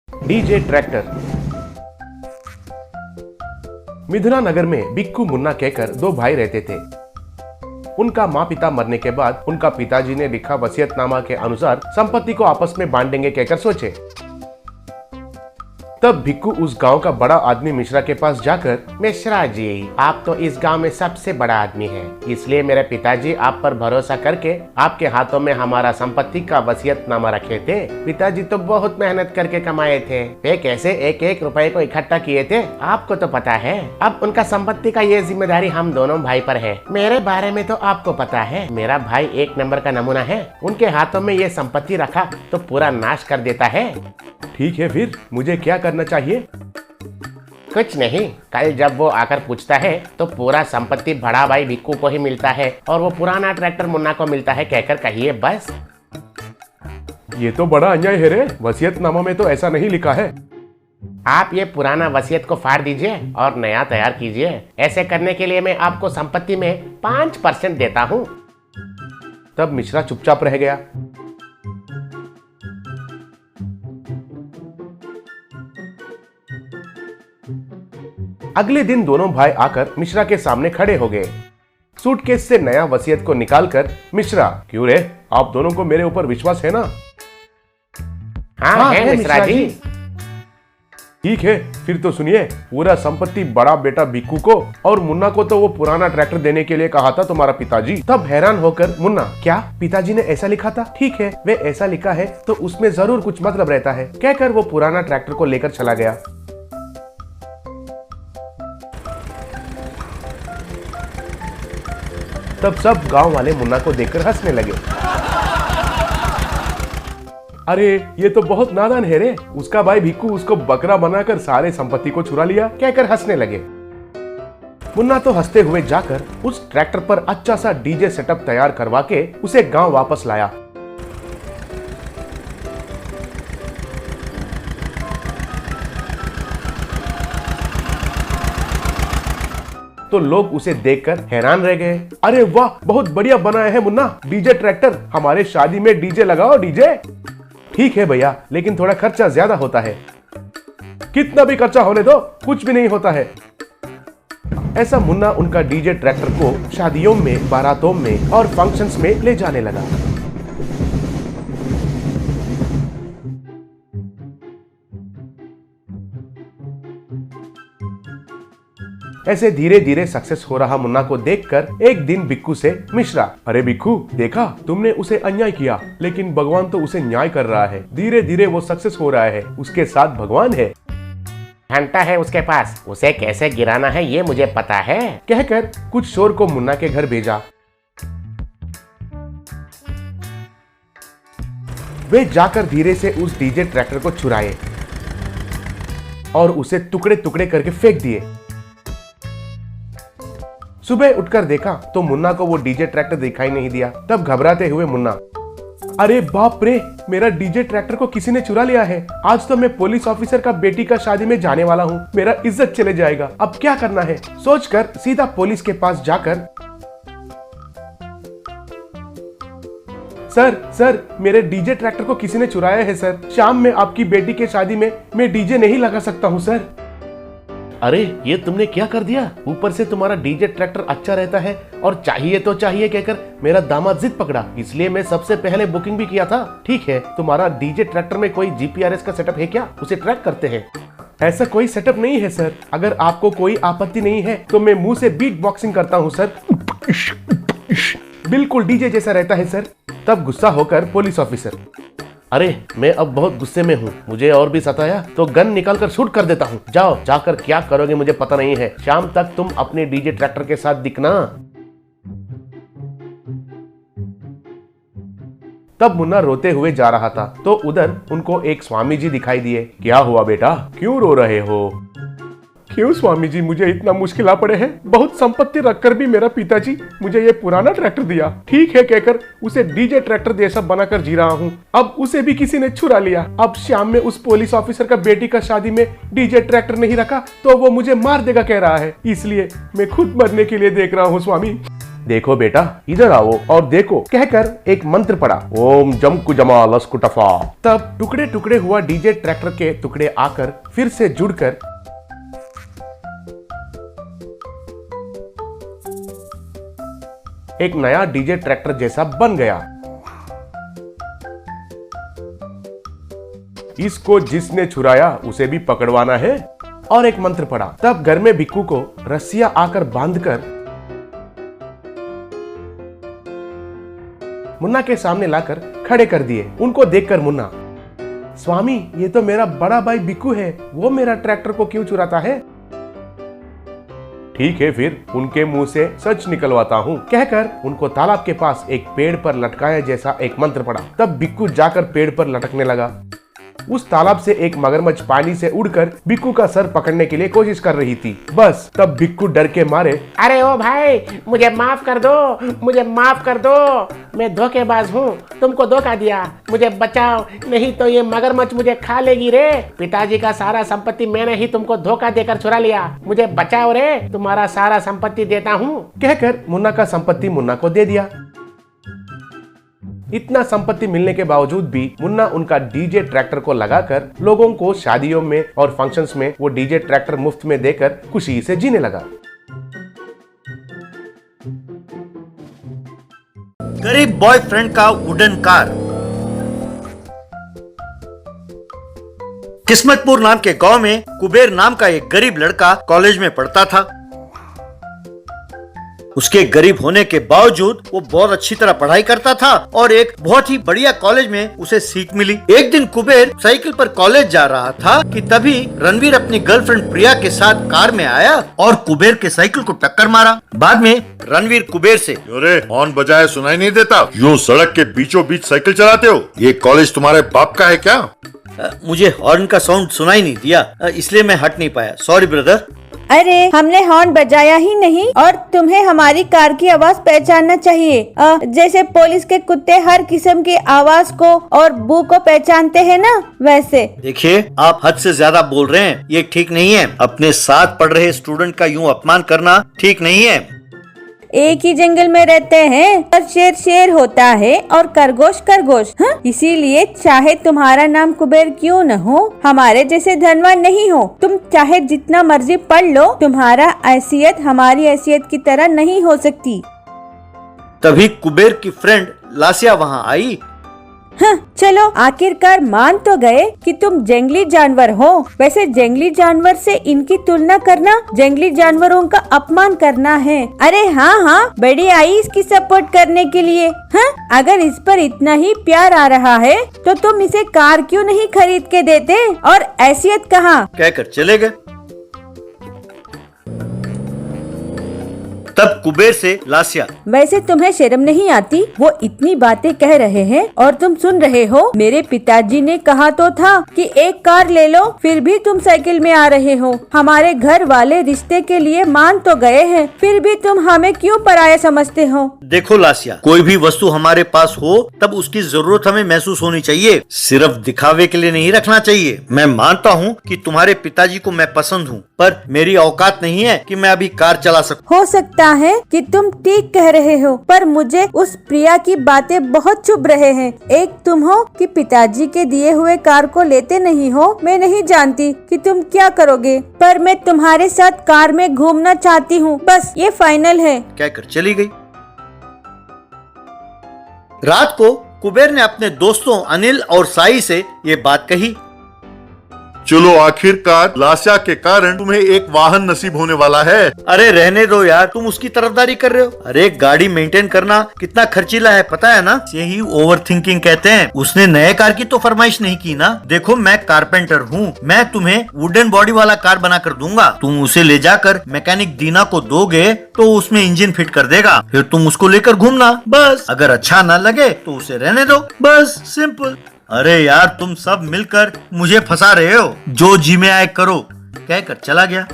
DJ tractor. मिथुना नगर में बिक्कू मुन्ना कहकर दो भाई रहते थे। उनका माँ पिता मरने के बाद उनका पिताजी ने लिखा वसीयतनामा के अनुसार संपत्ति को आपस में बांटेंगे कहकर सोचे। तब भिक्कू उस गांव का बड़ा आदमी मिश्रा के पास जाकर, मिश्रा जी, आप तो इस गांव में सबसे बड़ा आदमी हैं, इसलिए मेरे पिताजी आप पर भरोसा करके आपके हाथों में हमारा संपत्ति का वसीयतनामा रखे थे। पिताजी तो बहुत मेहनत करके कमाए थे, वे कैसे एक एक रुपए को इकट्ठा किए थे आपको तो पता है। अब उनका संपत्ति का ये जिम्मेदारी हम दोनों भाई पर है। मेरे बारे में तो आपको पता है, मेरा भाई एक नंबर का नमूना है। उनके हाथों में ये संपत्ति रखा तो पूरा नाश कर देता है। ठीक है, फिर मुझे क्या करना चाहिए? कुछ नहीं, कल जब वो आकर पूछता है तो पूरा संपत्ति बड़ा भाई भिक्कू को ही मिलता है और वो पुराना ट्रैक्टर मुन्ना को मिलता है कहकर कहिए बस। ये तो बड़ा अन्याय है रे, वसीयतनामा में तो ऐसा नहीं लिखा है। आप ये पुराना वसीयत को फाड़ दीजिए और नया तैयार कीजिए। ऐसे करने के लिए मैं आपको संपत्ति में 5% देता हूँ। तब मिश्रा चुपचाप रह गया। अगले दिन दोनों भाई आकर मिश्रा के सामने खड़े हो गए। सूटकेस से नया वसीयत को निकालकर, मिश्रा, क्यों रे, आप दोनों को मेरे ऊपर विश्वास है ना? हाँ, है मिश्रा जी। ठीक है, फिर तो सुनिए, पूरा संपत्ति बड़ा बेटा भिक्कू को और मुन्ना को तो वो पुराना ट्रैक्टर देने के लिए कहा था तुम्हारा पिताजी। तब हैरान होकर मुन्ना, क्या पिताजी ने ऐसा लिखा था? ठीक है, वे ऐसा लिखा है तो उसमें जरूर कुछ मतलब रहता है, कहकर वो पुराना ट्रैक्टर को लेकर चला गया। तब सब गांव वाले मुन्ना को देखकर हंसने लगे। अरे ये तो बहुत नादान है रे, उसका भाई भिक्कू उसको बकरा बनाकर सारे संपत्ति को चुरा लिया, कहकर हंसने लगे। मुन्ना तो हंसते हुए जाकर उस ट्रैक्टर पर अच्छा सा डीजे सेटअप तैयार करवा के उसे गांव वापस लाया। तो लोग उसे देखकर हैरान रह गए। अरे वाह, बहुत बढ़िया बनाया है मुन्ना, डीजे ट्रैक्टर, हमारे शादी में डीजे लगाओ डीजे। ठीक है भैया, लेकिन थोड़ा खर्चा ज्यादा होता है। कितना भी खर्चा होने दो, कुछ भी नहीं होता है। ऐसा मुन्ना उनका डीजे ट्रैक्टर को शादियों में, बारातों में और फंक्शंस में ले जाने लगा। ऐसे धीरे धीरे सक्सेस हो रहा मुन्ना को देखकर एक दिन बिक्कू से मिश्रा, अरे बिक्कू, देखा तुमने उसे अन्याय किया, लेकिन भगवान तो उसे न्याय कर रहा है। धीरे धीरे वो सक्सेस हो रहा है, उसके साथ भगवान है। घंटा है उसके पास, उसे कैसे गिराना है ये मुझे पता है, कहकर कुछ शोर को मुन्ना के घर भेजा। वे जाकर धीरे से उस डीजे ट्रैक्टर को चुराए और उसे टुकड़े टुकड़े करके फेंक दिए। सुबह उठकर देखा तो मुन्ना को वो डीजे ट्रैक्टर दिखाई नहीं दिया। तब घबराते हुए मुन्ना, अरे बाप रे, मेरा डीजे ट्रैक्टर को किसी ने चुरा लिया है। आज तो मैं पुलिस ऑफिसर का बेटी का शादी में जाने वाला हूँ, मेरा इज्जत चले जाएगा, अब क्या करना है? सोचकर सीधा पुलिस के पास जाकर, सर, मेरे डीजे ट्रैक्टर को किसी ने चुराया है सर। शाम में आपकी बेटी के शादी में मैं डीजे नहीं लगा सकता हूँ सर। अरे ये तुमने क्या कर दिया? ऊपर से तुम्हारा डीजे ट्रैक्टर अच्छा रहता है और चाहिए तो चाहिए कहकर मेरा दामाद जिद पकड़ा, इसलिए मैं सबसे पहले बुकिंग भी किया था। ठीक है, तुम्हारा डीजे ट्रैक्टर में कोई जीपीआरएस का सेटअप है क्या? उसे ट्रैक करते हैं। ऐसा कोई सेटअप नहीं है सर, अगर आपको कोई आपत्ति नहीं है तो मैं मुंह से बीट बॉक्सिंग करता हूँ सर, बिल्कुल डीजे जैसा रहता है सर। तब गुस्सा होकर पुलिस ऑफिसर, अरे मैं अब बहुत गुस्से में हूँ, मुझे और भी सताया तो गन निकालकर शूट कर देता हूँ। जाओ, जाकर क्या करोगे मुझे पता नहीं है, शाम तक तुम अपने डीजे ट्रैक्टर के साथ दिखना। तब मुन्ना रोते हुए जा रहा था तो उधर उनको एक स्वामी जी दिखाई दिए। क्या हुआ बेटा, क्यों रो रहे हो? क्यों स्वामी जी, मुझे इतना मुश्किल आ पड़े हैं। बहुत संपत्ति रखकर भी मेरा पिताजी मुझे ये पुराना ट्रैक्टर दिया, ठीक है कहकर उसे डीजे ट्रैक्टर जैसा बनाकर जी रहा हूँ। अब उसे भी किसी ने चुरा लिया। अब शाम में उस पुलिस ऑफिसर का बेटी का शादी में डीजे ट्रैक्टर नहीं रखा तो वो मुझे मार देगा कह रहा है, इसलिए मैं खुद मरने के लिए देख रहा हूँ स्वामी। देखो बेटा, इधर आओ और देखो कहकर एक मंत्र पड़ा, ओम जमकु जमा लस्कुटफा। तब टुकड़े टुकड़े हुआ डीजे ट्रैक्टर के टुकड़े आकर फिर से जुड़कर एक नया डीजे ट्रैक्टर जैसा बन गया। इसको जिसने छुराया उसे भी पकड़वाना है। और एक मंत्र पड़ा। तब घर में भिक्कू को रस्सियां आकर बांधकर मुन्ना के सामने लाकर खड़े कर दिए। उनको देखकर मुन्ना, स्वामी ये तो मेरा बड़ा भाई भिक्कू है, वो मेरा ट्रैक्टर को क्यों चुराता है? ठीक है फिर उनके मुंह से सच निकलवाता हूँ, कहकर उनको तालाब के पास एक पेड़ पर लटकाया जैसा एक मंत्र पड़ा। तब भिक्कू जाकर पेड़ पर लटकने लगा। उस तालाब से एक मगरमच्छ पानी से उड़कर भिक्कू का सर पकड़ने के लिए कोशिश कर रही थी। बस तब भिक्कू डर के मारे, अरे ओ भाई, मुझे माफ कर दो, मुझे माफ कर दो, मैं धोखेबाज हूँ, तुमको धोखा दिया, मुझे बचाओ, नहीं तो ये मगरमच्छ मुझे खा लेगी रे। पिताजी का सारा संपत्ति मैंने ही तुमको धोखा देकर चुरा लिया, मुझे बचाओ रे, तुम्हारा सारा संपत्ति देता हूँ, कहकर मुन्ना का संपत्ति मुन्ना को दे दिया। इतना संपत्ति मिलने के बावजूद भी मुन्ना उनका डीजे ट्रैक्टर को लगाकर लोगों को शादियों में और फंक्शंस में वो डीजे ट्रैक्टर मुफ्त में देकर खुशी से जीने लगा। गरीब बॉयफ्रेंड का वुडन कार। किस्मतपुर नाम के गांव में कुबेर नाम का एक गरीब लड़का कॉलेज में पढ़ता था। उसके गरीब होने के बावजूद वो बहुत अच्छी तरह पढ़ाई करता था और एक बहुत ही बढ़िया कॉलेज में उसे सीट मिली। एक दिन कुबेर साइकिल पर कॉलेज जा रहा था कि तभी रणवीर अपनी गर्लफ्रेंड प्रिया के साथ कार में आया और कुबेर के साइकिल को टक्कर मारा। बाद में रणवीर कुबेर से, अरे हॉर्न बजाए सुनाई नहीं देता, यूं सड़क के बीचों बीच साइकिल चलाते हो, ये कॉलेज तुम्हारे बाप का है क्या? मुझे हॉर्न का साउंड सुनाई नहीं दिया, इसलिए मैं हट नहीं पाया, सॉरी ब्रदर। अरे हमने हॉर्न बजाया ही नहीं और तुम्हें हमारी कार की आवाज पहचानना चाहिए। जैसे पुलिस के कुत्ते हर किस्म की आवाज को और बू को पहचानते हैं ना, वैसे। देखिए आप हद से ज्यादा बोल रहे हैं, ये ठीक नहीं है। अपने साथ पढ़ रहे स्टूडेंट का यूं अपमान करना ठीक नहीं है। एक ही जंगल में रहते हैं और शेर शेर होता है और खरगोश खरगोश। इसीलिए चाहे तुम्हारा नाम कुबेर क्यों न हो, हमारे जैसे धनवान नहीं हो। तुम चाहे जितना मर्जी पढ़ लो, तुम्हारा हैसियत हमारी हैसियत की तरह नहीं हो सकती। तभी कुबेर की फ्रेंड लासिया वहाँ आई। चलो आखिरकार मान तो गए कि तुम जंगली जानवर हो। वैसे जंगली जानवर से इनकी तुलना करना जंगली जानवरों का अपमान करना है। अरे हाँ, बड़ी आई इसकी सपोर्ट करने के लिए। अगर इस पर इतना ही प्यार आ रहा है तो तुम इसे कार क्यों नहीं खरीद के देते? और हैसियत कहाँ? कहकर चले गए। तब कुबेर से लासिया, वैसे तुम्हें शर्म नहीं आती? वो इतनी बातें कह रहे हैं और तुम सुन रहे हो। मेरे पिताजी ने कहा तो था कि एक कार ले लो, फिर भी तुम साइकिल में आ रहे हो। हमारे घर वाले रिश्ते के लिए मान तो गए हैं, फिर भी तुम हमें क्यों पराया समझते हो? देखो लासिया, कोई भी वस्तु हमारे पास हो तब उसकी जरूरत हमें महसूस होनी चाहिए, सिर्फ दिखावे के लिए नहीं रखना चाहिए। मैं मानता हूँ कि तुम्हारे पिताजी को मैं पसंद हूँ, पर मेरी औकात नहीं है कि मैं अभी कार चला सकूं। हो सकता है कि तुम ठीक कह रहे हो, पर मुझे उस प्रिया की बातें बहुत चुभ रहे हैं। एक तुम हो कि पिताजी के दिए हुए कार को लेते नहीं हो। मैं नहीं जानती कि तुम क्या करोगे, पर मैं तुम्हारे साथ कार में घूमना चाहती हूँ, बस ये फाइनल है, कहकर चली गई। रात को कुबेर ने अपने दोस्तों अनिल और साई से ये बात कही। चलो आखिरकार लासिया के कारण तुम्हें एक वाहन नसीब होने वाला है। अरे रहने दो यार, तुम उसकी तरफदारी कर रहे हो। अरे गाड़ी मेंटेन करना कितना खर्चीला है पता है ना, यही ओवर थिंकिंग कहते हैं। उसने नए कार की तो फरमाइश नहीं की ना। देखो मैं कारपेंटर हूँ, मैं तुम्हें वुडन बॉडी वाला कार बना कर दूंगा। तुम उसे ले जाकर मैकेनिक दीना को दोगे तो उसमें इंजन फिट कर देगा, फिर तुम उसको लेकर घूमना। बस अगर अच्छा ना लगे तो उसे रहने दो, बस सिंपल। अरे यार तुम सब मिलकर मुझे फंसा रहे हो, जो जी में आए करो, कहकर चला गया।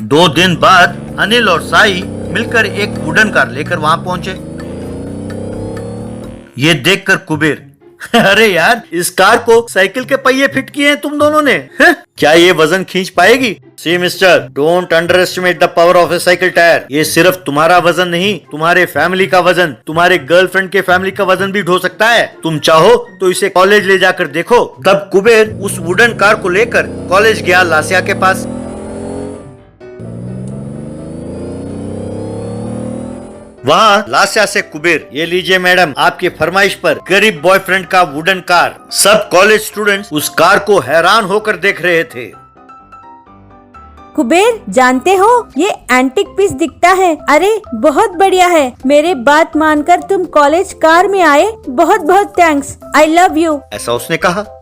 2 दिन बाद अनिल और साई मिलकर एक वुडन कार लेकर वहां पहुंचे। ये देखकर कुबेर, अरे यार, इस कार को साइकिल के पहिए फिट किए हैं तुम दोनों ने। हैं? क्या ये वजन खींच पाएगी? See mister, don't underestimate the power of a cycle tyre. ये सिर्फ तुम्हारा वजन नहीं, तुम्हारे फैमिली का वजन, तुम्हारे गर्लफ्रेंड के फैमिली का वजन भी ढो सकता है। तुम चाहो तो इसे कॉलेज ले जाकर देखो। तब कुबेर उस वुडन कार को लेकर कॉलेज गया लास्या के पास। वहाँ लास्या से कुबेर, ये लीजिए मैडम, आपकी फरमाइश पर गरीब बॉयफ्रेंड का वुडन कार। सब कॉलेज स्टूडेंट्स उस कार को हैरान होकर देख रहे थे। कुबेर, जानते हो ये एंटिक पीस दिखता है। अरे बहुत बढ़िया है। मेरे बात मानकर तुम कॉलेज कार में आए, बहुत बहुत थैंक्स। I love you. ऐसा उसने कहा।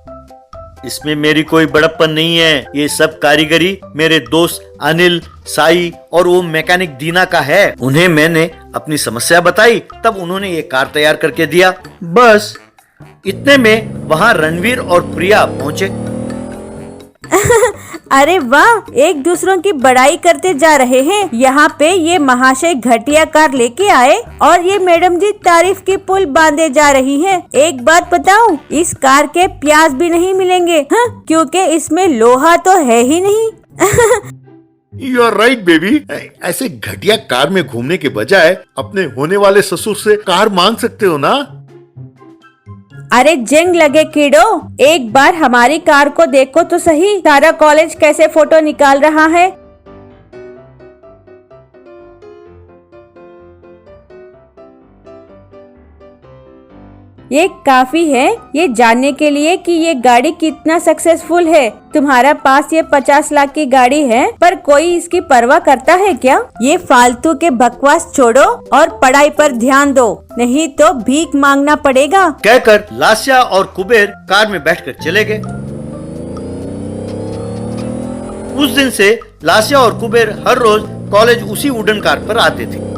इसमें मेरी कोई बड़प्पन नहीं है। ये सब कारीगरी मेरे दोस्त अनिल, साई और वो मैकेनिक दीना का है। उन्हें मैंने अपनी समस्या बताई, तब उन्होंने ये कार तैयार करके दिया। बस इतने में वहाँ रणवीर और प्रिया पहुँचे। अरे वाह, एक दूसरों की बड़ाई करते जा रहे हैं। यहाँ पे ये महाशय घटिया कार लेके आए और ये मैडम जी तारीफ की पुल बांधे जा रही हैं। एक बात बताऊं, इस कार के प्याज भी नहीं मिलेंगे, हाँ? क्योंकि इसमें लोहा तो है ही नहीं। You are right baby. ऐसे घटिया कार में घूमने के बजाय अपने होने वाले ससुर से कार मांग सकते हो ना। अरे जंग लगे कीड़ो, एक बार हमारी कार को देखो तो सही। सारा कॉलेज कैसे फोटो निकाल रहा है। ये काफी है ये जानने के लिए कि ये गाड़ी कितना सक्सेसफुल है। तुम्हारा पास ये 50 लाख की गाड़ी है, पर कोई इसकी परवाह करता है क्या? ये फालतू के बकवास छोड़ो और पढ़ाई पर ध्यान दो, नहीं तो भीख मांगना पड़ेगा। कहकर लास्या और कुबेर कार में बैठकर चले गए। उस दिन से लास्या और कुबेर हर रोज कॉलेज उसी वुडन कार पर आते थे।